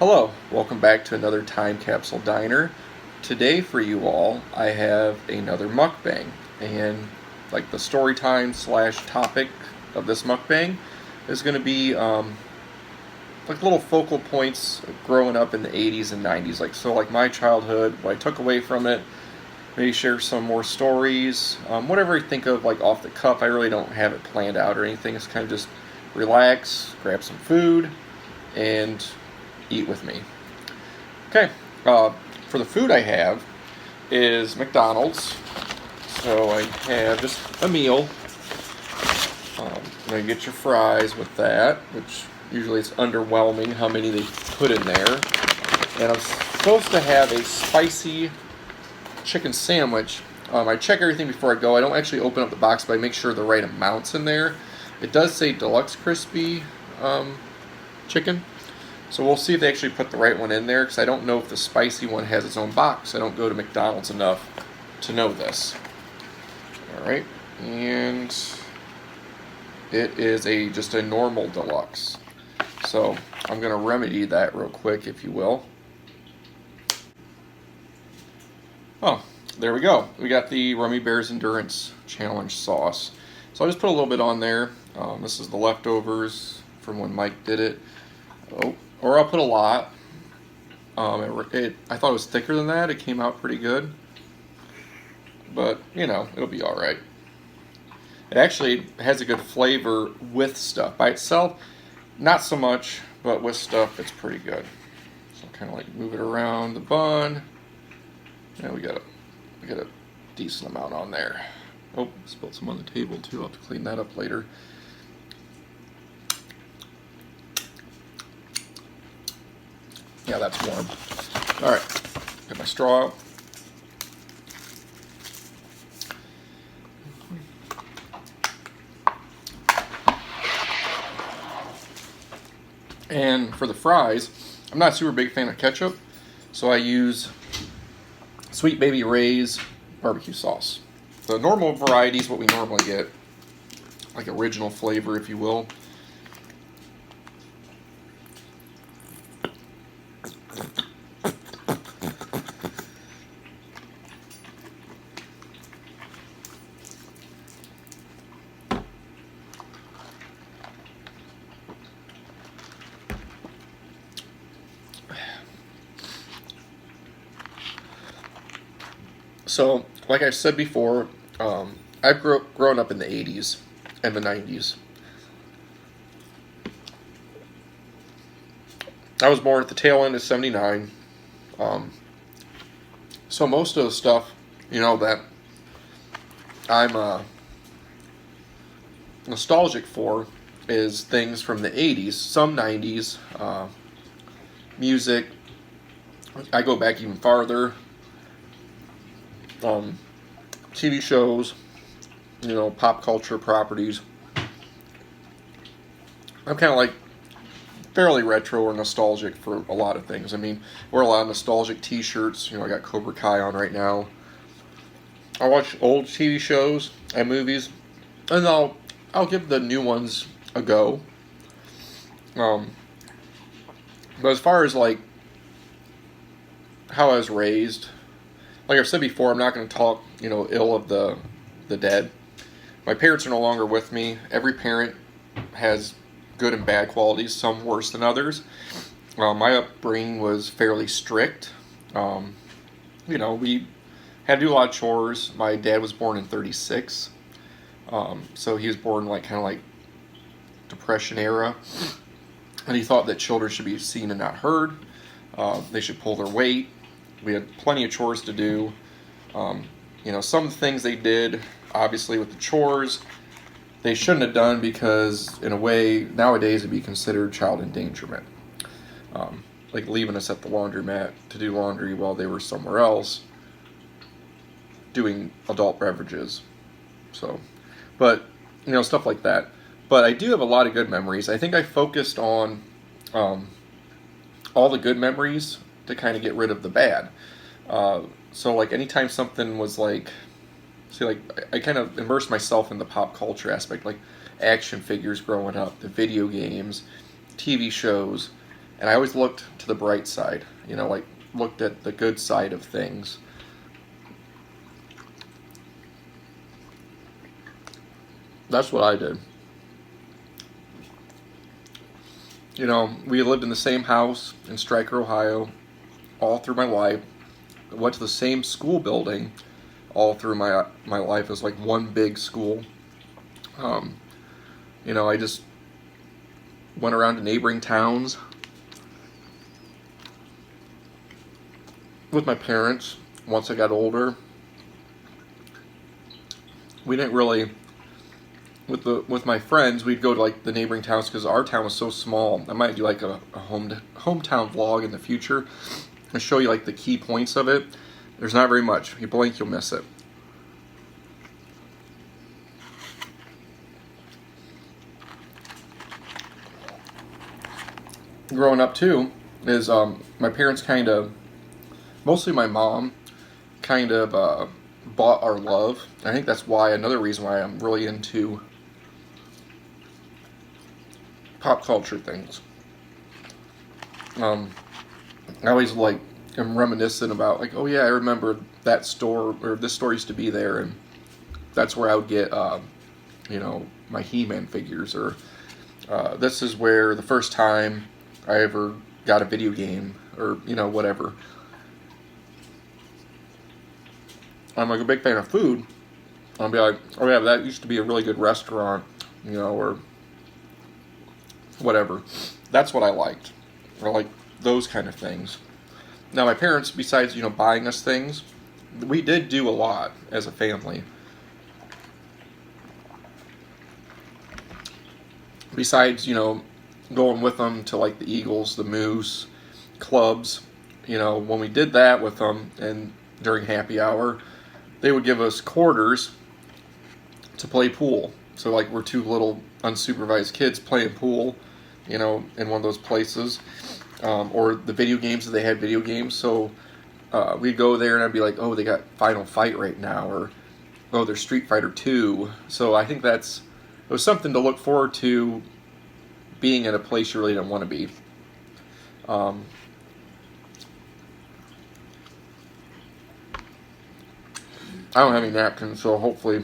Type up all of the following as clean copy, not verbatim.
Hello, welcome back to another Time Capsule Diner. Today for you all, I have another mukbang, and like the story time slash topic of this mukbang is going to be like little focal points of growing up in the 80s and 90s. Like my childhood, what I took away from it, maybe share some more stories, whatever I think of like off the cuff. I really don't have it planned out or anything. It's kind of just relax, grab some food, and eat with me. Okay, for the food I have is McDonald's. So I have just a meal. You get your fries with that, which usually it's underwhelming how many they put in there. And I'm supposed to have a spicy chicken sandwich. I check everything before I go. I don't actually open up the box, but I make sure the right amount's in there. It does say deluxe crispy chicken. So we'll see if they actually put the right one in there, because I don't know if the spicy one has its own box. I don't go to McDonald's enough to know this. Alright, and it is just a normal deluxe. So I'm going to remedy that real quick, if you will. Oh, there we go. We got the Rummy Bears Endurance Challenge sauce. So I'll just put a little bit on there. This is the leftovers from when Mike did it. Oh. Or I'll put a lot. I thought it was thicker than that. It came out pretty good. But, you know, it'll be alright. It actually has a good flavor with stuff. By itself, not so much, but with stuff, it's pretty good. So kind of like move it around the bun. Yeah, we got a decent amount on there. Oh, spilled some on the table too. I'll have to clean that up later. Yeah, that's warm. Alright, get my straw out. And for the fries, I'm not a super big fan of ketchup, so I use Sweet Baby Ray's barbecue sauce. The normal variety is what we normally get, like original flavor, if you will. So, like I said before, I've grown up in the 80s and the 90s. I was born at the tail end of 79. So most of the stuff, that I'm nostalgic for is things from the 80s, some 90s, music. I go back even farther. TV shows, pop culture properties. I'm kind of like fairly retro or nostalgic for a lot of things. I mean, wear a lot of nostalgic t-shirts. I got Cobra Kai on right now. I watch old TV shows and movies, and I'll give the new ones a go. But as far as like how I was raised, like I've said before, I'm not going to talk, ill of the dead. My parents are no longer with me. Every parent has good and bad qualities, some worse than others. My upbringing was fairly strict. We had to do a lot of chores. My dad was born in 36. So he was born kind of like Depression era. And he thought that children should be seen and not heard. They should pull their weight. We had plenty of chores to do. Some things they did, obviously with the chores, they shouldn't have done because, in a way, nowadays it'd be considered child endangerment. Like leaving us at the laundromat to do laundry while they were somewhere else doing adult beverages. So, but, stuff like that. But I do have a lot of good memories. I think I focused on all the good memories to kind of get rid of the bad. So like anytime something was I kind of immersed myself in the pop culture aspect, like action figures growing up, the video games, TV shows, and I always looked to the bright side, like looked at the good side of things. That's what I did. We lived in the same house in Stryker, Ohio, all through my life. Went to the same school building all through my life. It was like one big school. I just went around to neighboring towns with my parents. Once I got older, we didn't really, with my friends, we'd go to like the neighboring towns because our town was so small. I might do like a hometown vlog in the future and show you like the key points of it. There's not very much. If you blink, you'll miss it. Growing up too is my parents mostly my mom bought our love. I think that's another reason why I'm really into pop culture things. I always am reminiscent about oh yeah, I remember that store, or this store used to be there, and that's where I would get my He-Man figures, or this is where the first time I ever got a video game, or whatever. I'm a big fan of food. I'll be like, oh yeah, that used to be a really good restaurant, or whatever. That's what I liked. I like those kind of things. Now my parents, besides buying us things, we did do a lot as a family. Besides going with them to like the Eagles, the Moose, clubs, when we did that with them, and during happy hour, they would give us quarters to play pool. So like we're two little unsupervised kids playing pool, in one of those places, or the video games, that they had video games. So we'd go there and I'd be like, oh, they got Final Fight right now, or oh, there's Street Fighter 2. So I think it was something to look forward to, being at a place you really didn't want to be. I don't have any napkins, so hopefully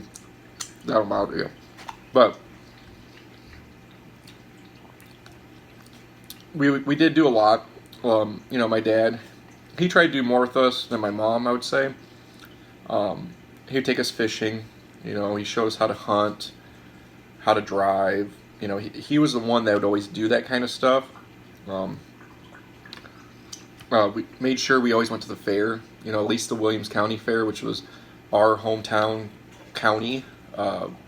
that'll bother you. But we did do a lot. My dad, he tried to do more with us than my mom, I would say. He'd take us fishing. He showed us how to hunt, how to drive. He was the one that would always do that kind of stuff. We made sure we always went to the fair, at least the Williams County Fair, which was our hometown county.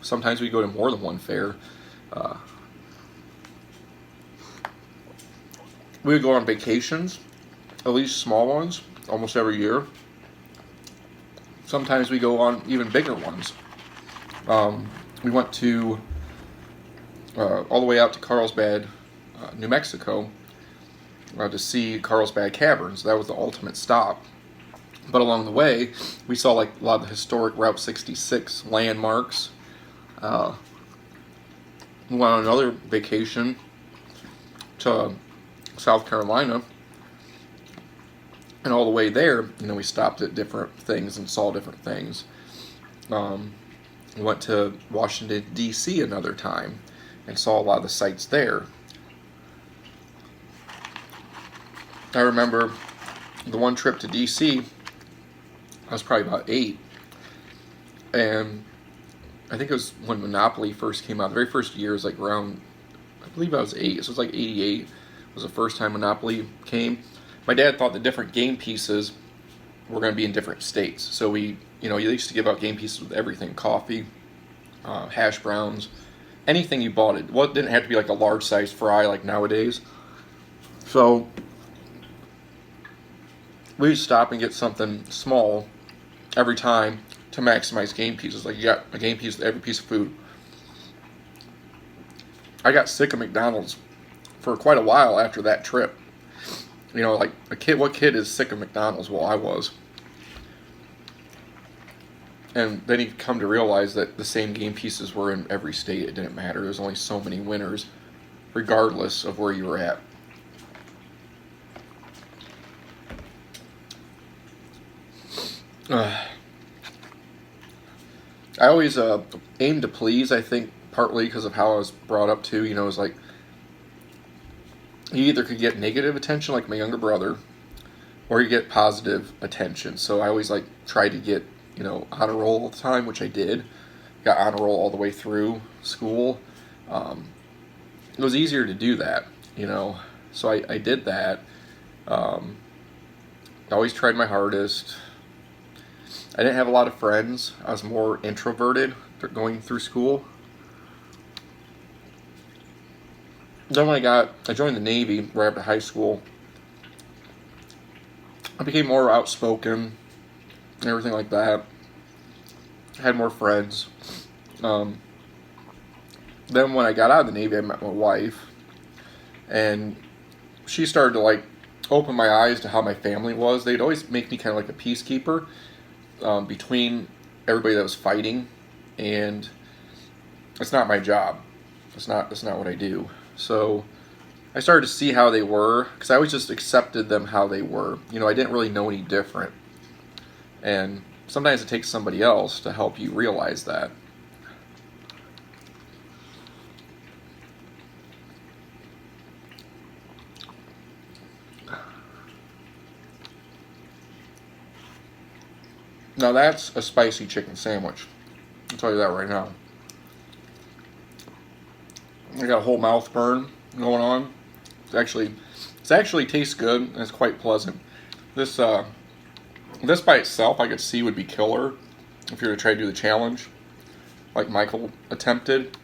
Sometimes we go to more than one fair. We would go on vacations, at least small ones, almost every year. Sometimes we go on even bigger ones. We went to all the way out to Carlsbad, New Mexico, to see Carlsbad Caverns. That was the ultimate stop. But along the way, we saw a lot of the historic Route 66 landmarks. We went on another vacation to South Carolina, and all the way there, we stopped at different things and saw different things. We went to Washington, D.C. another time and saw a lot of the sites there. I remember the one trip to D.C., I was probably about 8, and I think it was when Monopoly first came out. The very first year was around, I believe I was 8, so it was 88 was the first time Monopoly came. My dad thought the different game pieces were going to be in different states, so we used to give out game pieces with everything: coffee, hash browns, anything you bought. It didn't have to be a large size fry like nowadays. So we would stop and get something small every time to maximize game pieces. You got a game piece with every piece of food. I got sick of McDonald's for quite a while after that trip. What kid is sick of McDonald's? Well, I was. And then you come to realize that the same game pieces were in every state. It didn't matter. There's only so many winners, regardless of where you were at. I always aim to please. I think partly because of how I was brought up too. It's like you either could get negative attention, like my younger brother, or you get positive attention. So I always like tried to get honor roll all the time, which I did. Got honor roll all the way through school. It was easier to do that. So I did that. I always tried my hardest. I didn't have a lot of friends. I was more introverted going through school. Then when I joined the Navy right after high school. I became more outspoken and everything like that. I had more friends. Then when I got out of the Navy, I met my wife, and she started to like open my eyes to how my family was. They'd always make me kind of like a peacekeeper between everybody that was fighting, and it's not my job. It's not what I do. So I started to see how they were, because I always just accepted them how they were. I didn't really know any different. And sometimes it takes somebody else to help you realize that. Now that's a spicy chicken sandwich. I'll tell you that right now. I got a whole mouth burn going on. It actually tastes good and it's quite pleasant. This by itself I could see would be killer if you were to try to do the challenge, like Michael attempted.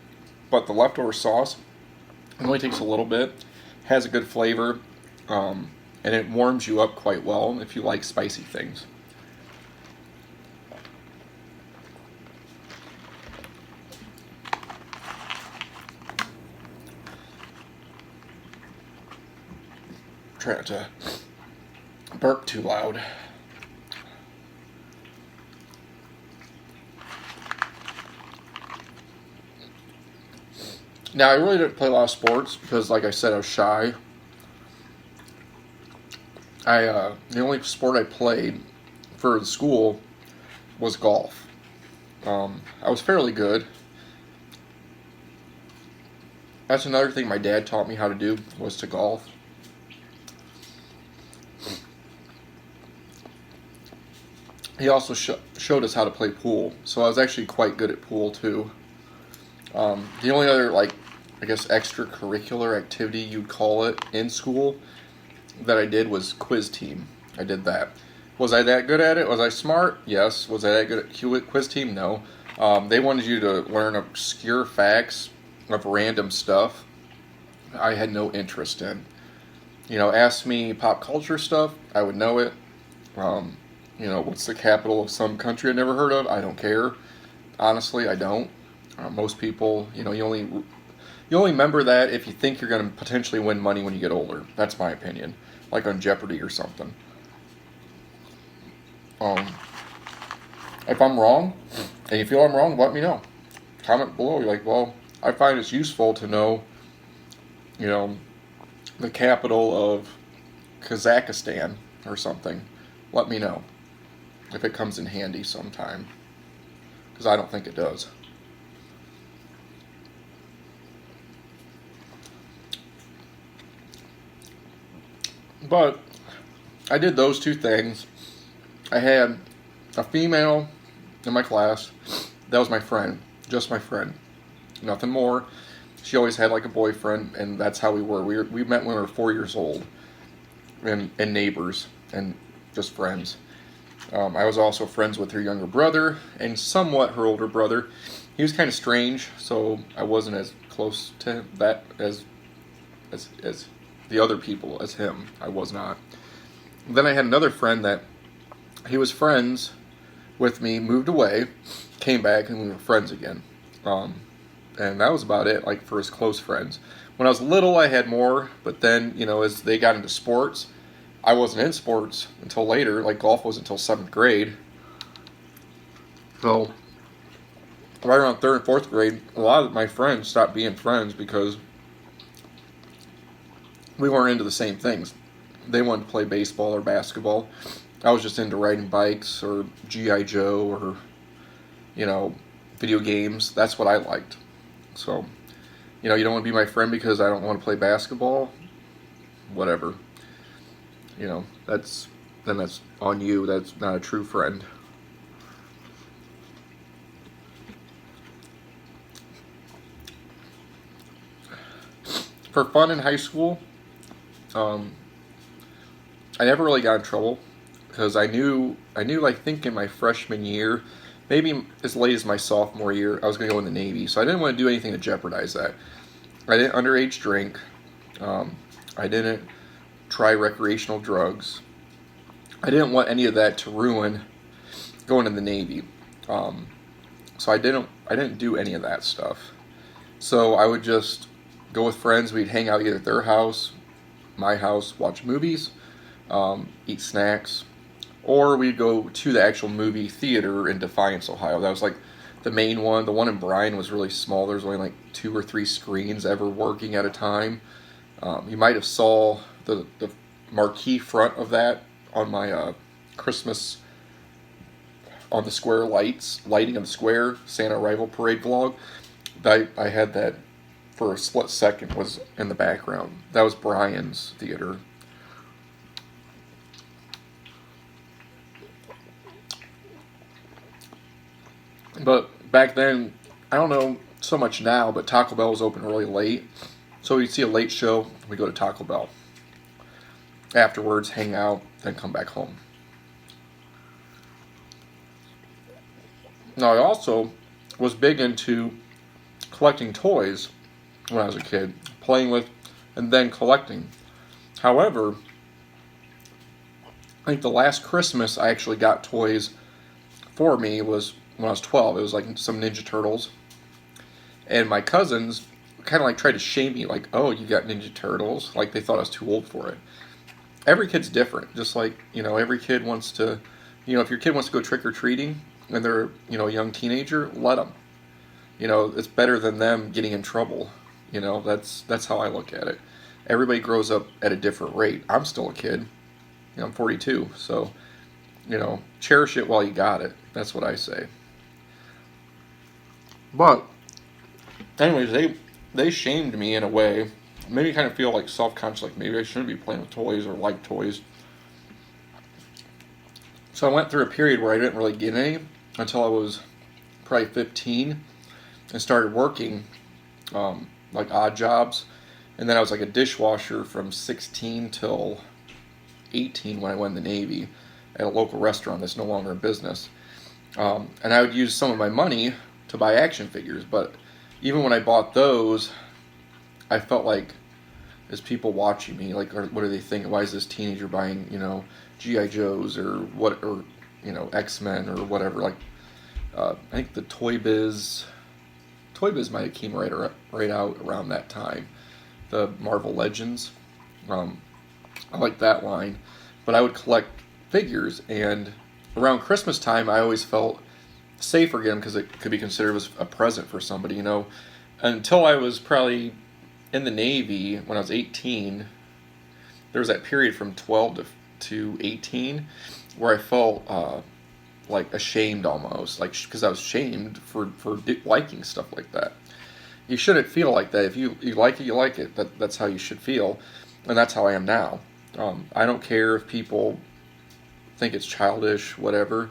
But the leftover sauce, it only takes a little bit, has a good flavor, and it warms you up quite well if you like spicy things. Try not to burp too loud. Now, I really didn't play a lot of sports because, like I said, I was shy. The only sport I played for the school was golf. I was fairly good. That's another thing my dad taught me how to do, was to golf. He also showed us how to play pool, so I was actually quite good at pool too. The only other, extracurricular activity you'd call it in school that I did was quiz team. I did that. Was I that good at it? Was I smart? Yes. Was I that good at quiz team? No. They wanted you to learn obscure facts of random stuff I had no interest in. Ask me pop culture stuff, I would know it. What's the capital of some country I never heard of? I don't care. Honestly, I don't. Most people, you only remember that if you think you're going to potentially win money when you get older. That's my opinion. Like on Jeopardy or something. If I'm wrong, and you feel I'm wrong, let me know. Comment below. You're like, well, I find it's useful to know, the capital of Kazakhstan or something. Let me know if it comes in handy sometime, because I don't think it does. But I did those two things. I had a female in my class. That was my friend, just my friend, nothing more. She always had like a boyfriend, and that's how we were. We met when we were 4 years old, and neighbors, and just friends. I was also friends with her younger brother, and somewhat her older brother. He was kind of strange, so I wasn't as close to that as the other people as him. I was not. Then I had another friend that he was friends with me, moved away, came back, and we were friends again. And that was about it, like for his close friends. When I was little, I had more, but then, as they got into sports, I wasn't in sports until later. Like golf wasn't until 7th grade. So, right around 3rd and 4th grade, a lot of my friends stopped being friends because we weren't into the same things. They wanted to play baseball or basketball. I was just into riding bikes or G.I. Joe or, you know, video games. That's what I liked. So, you know, you don't want to be my friend because I don't want to play basketball. Whatever. You know, that's on you. That's not a true friend. For fun in high school, um, I never really got in trouble because I think in my freshman year, maybe as late as my sophomore year, I was going to go in the Navy. So I didn't want to do anything to jeopardize that. I didn't underage drink. I didn't try recreational drugs. I didn't want any of that to ruin going in the Navy. So I didn't do any of that stuff. So I would just go with friends. We'd hang out either at their house, my house, watch movies, eat snacks, or we'd go to the actual movie theater in Defiance, Ohio. That was like the main one. The one in Bryan was really small. There was only like 2 or 3 screens ever working at a time. You might have saw the marquee front of that on my Christmas on the square lighting of the square Santa Arrival Parade vlog. I had that for a split second, was in the background. That was Bryan's theater. But back then, I don't know so much now, but Taco Bell was open really late. So we'd see a late show, we go to Taco Bell. Afterwards, hang out, then come back home. Now, I also was big into collecting toys when I was a kid, playing with and then collecting. However, I think the last Christmas I actually got toys for me was when I was 12. It was like some Ninja Turtles. And my cousins kind of like tried to shame me, like, oh, you got Ninja Turtles. Like they thought I was too old for it. Every kid's different. Just like, you know, every kid wants to, you know, if your kid wants to go trick-or-treating and they're, you know, a young teenager, let them. You know, it's better than them getting in trouble. You know, that's how I look at it. Everybody grows up at a different rate. I'm still a kid. You know, I'm 42. So, you know, cherish it while you got it. That's what I say. But, anyways, they shamed me in a way. Made me kind of feel like self-conscious, like maybe I shouldn't be playing with toys or like toys. So I went through a period where I didn't really get any until I was probably 15 and started working like odd jobs. And then I was like a dishwasher from 16 till 18 when I went in the Navy at a local restaurant that's no longer in business. And I would use some of my money to buy action figures, but even when I bought those, I felt like, is people watching me? Like, what are they thinking? Why is this teenager buying, you know, G.I. Joes or what, or, you know, X-Men or whatever? Like, I think the Toy Biz might have came right out around that time. The Marvel Legends. I like that line. But I would collect figures, and around Christmas time, I always felt safer again because it could be considered as a present for somebody, you know. Until I was probably in the Navy when I was 18, there was that period from 12 to 18 where I felt like ashamed almost, like because I was shamed for liking stuff like that. You shouldn't feel like that. If you like it, you like it. That's how you should feel, and that's how I am now. I don't care if people think it's childish, whatever.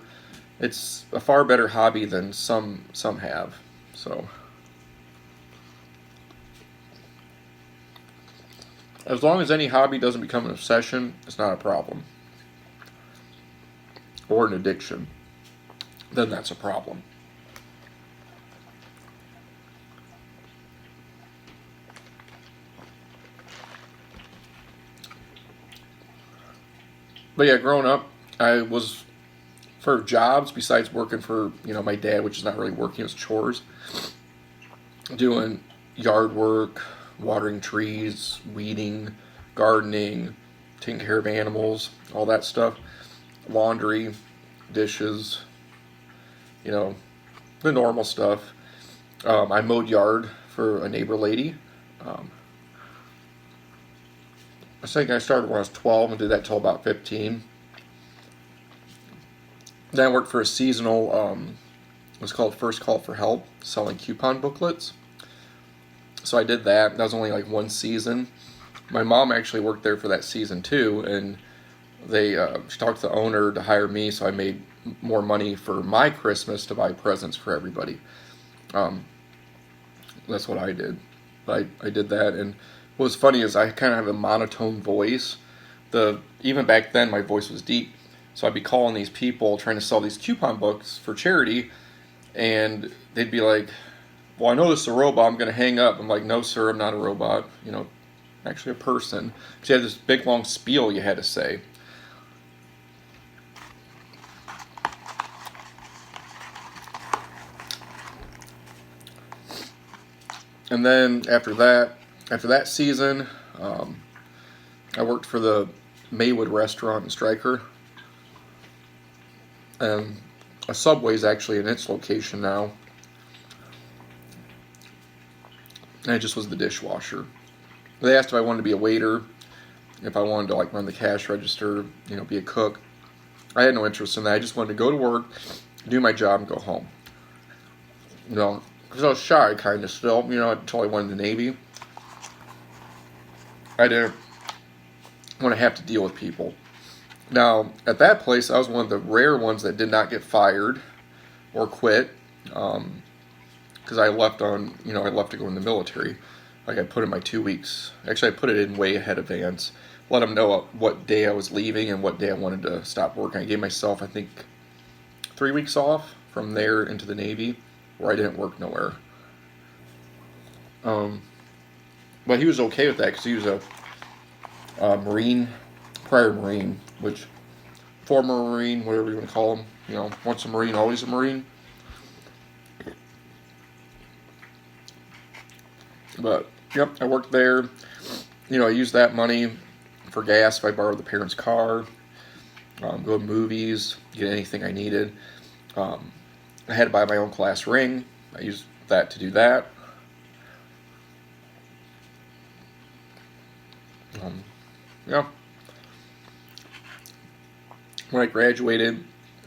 It's a far better hobby than some have. So, as long as any hobby doesn't become an obsession, it's not a problem. Or an addiction, then that's a problem. But yeah, growing up, I was, for jobs, besides working for, you know, my dad, which is not really working, it was chores, doing yard work, watering trees, weeding, gardening, taking care of animals, all that stuff, laundry, dishes, you know, the normal stuff. I mowed yard for a neighbor lady. I think I started when I was 12 and did that till about 15. Then I worked for a seasonal, it was called First Call for Help, selling coupon booklets. So I did that. That was only like one season. My mom actually worked there for that season too, and she talked to the owner to hire me, so I made more money for my Christmas to buy presents for everybody. Um, that's what I did. I did that, and what was funny is I kind of have a monotone voice. Even back then, my voice was deep, so I'd be calling these people trying to sell these coupon books for charity, and they'd be like, "Well, I know this is a robot. I'm going to hang up." I'm like, "No, sir, I'm not a robot. Actually a person." Because you had this big long spiel you had to say. And then after that season, I worked for the Maywood restaurant in Stryker, and a Subway's actually in its location now. And I just was the dishwasher. They asked if I wanted to be a waiter, if I wanted to like run the cash register, be a cook. I had no interest in that. I just wanted to go to work, do my job, and go home. Because I was shy kind of still, until I went in the Navy. I didn't want to have to deal with people. Now, at that place, I was one of the rare ones that did not get fired or quit, because I left I left to go in the military. Like, I put in my 2 weeks. Actually, I put it in way ahead of advance. Let them know what day I was leaving and what day I wanted to stop working. I gave myself, I think, 3 weeks off from there into the Navy, where I didn't work nowhere. But he was okay with that because he was a Marine, prior Marine, which former Marine, whatever you want to call him. Once a Marine, always a Marine. But yep, I worked there. I used that money for gas if I borrowed the parents' car, go to movies, get anything I needed. I had to buy my own class ring. I used that to do that. Yeah. When I graduated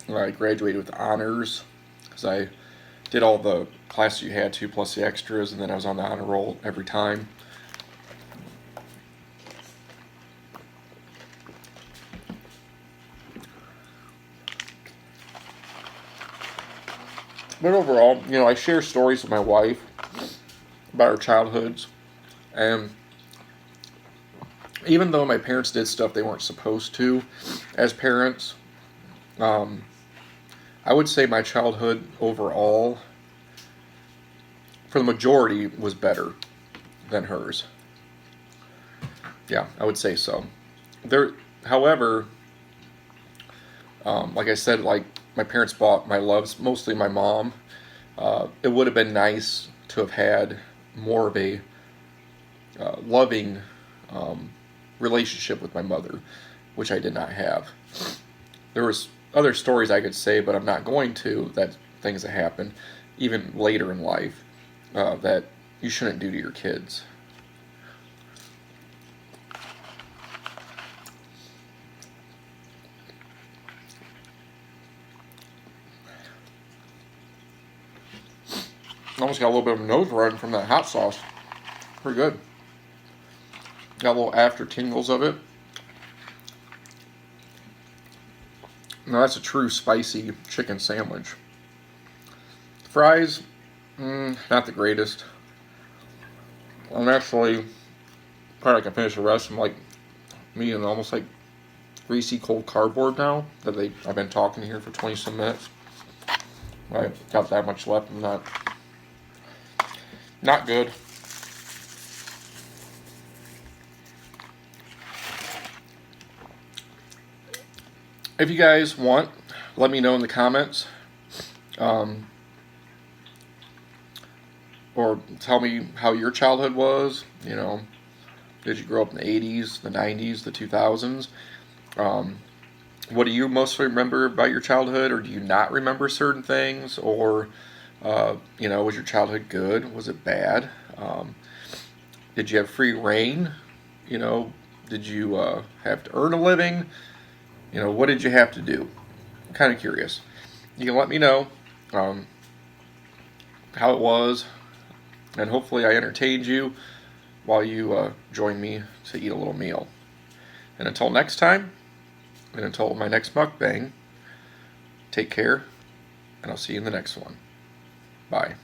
with honors because I did all the classes you had to plus the extras, and then I was on the honor roll every time. But overall, I share stories with my wife about our childhoods, and even though my parents did stuff they weren't supposed to as parents, I would say my childhood overall, for the majority, was better than hers. Yeah, I would say so. However, like I said, like my parents bought my loves, mostly my mom. It would have been nice to have had more of a loving relationship with my mother, which I did not have. There was other stories I could say, but I'm not going to, that things that happen, even later in life, that you shouldn't do to your kids. Almost got a little bit of a nose run from that hot sauce. Pretty good. Got a little after tingles of it. Now that's a true spicy chicken sandwich. Fries, not the greatest. I'm actually probably I can finish the rest. I'm like me and almost like greasy cold cardboard now that I've been talking here for 20 some minutes. I got that much left. I'm not good. If you guys want, let me know in the comments. Or tell me how your childhood was. Did you grow up in the 80's, the 90's, the 2000s? What do you mostly remember about your childhood, or do you not remember certain things? Or, was your childhood good? Was it bad? Did you have free reign? Did you have to earn a living? What did you have to do? I'm kind of curious. you can let me know how it was, and hopefully I entertained you while you join me to eat a little meal. And until next time, and until my next mukbang, take care, and I'll see you in the next one. Bye.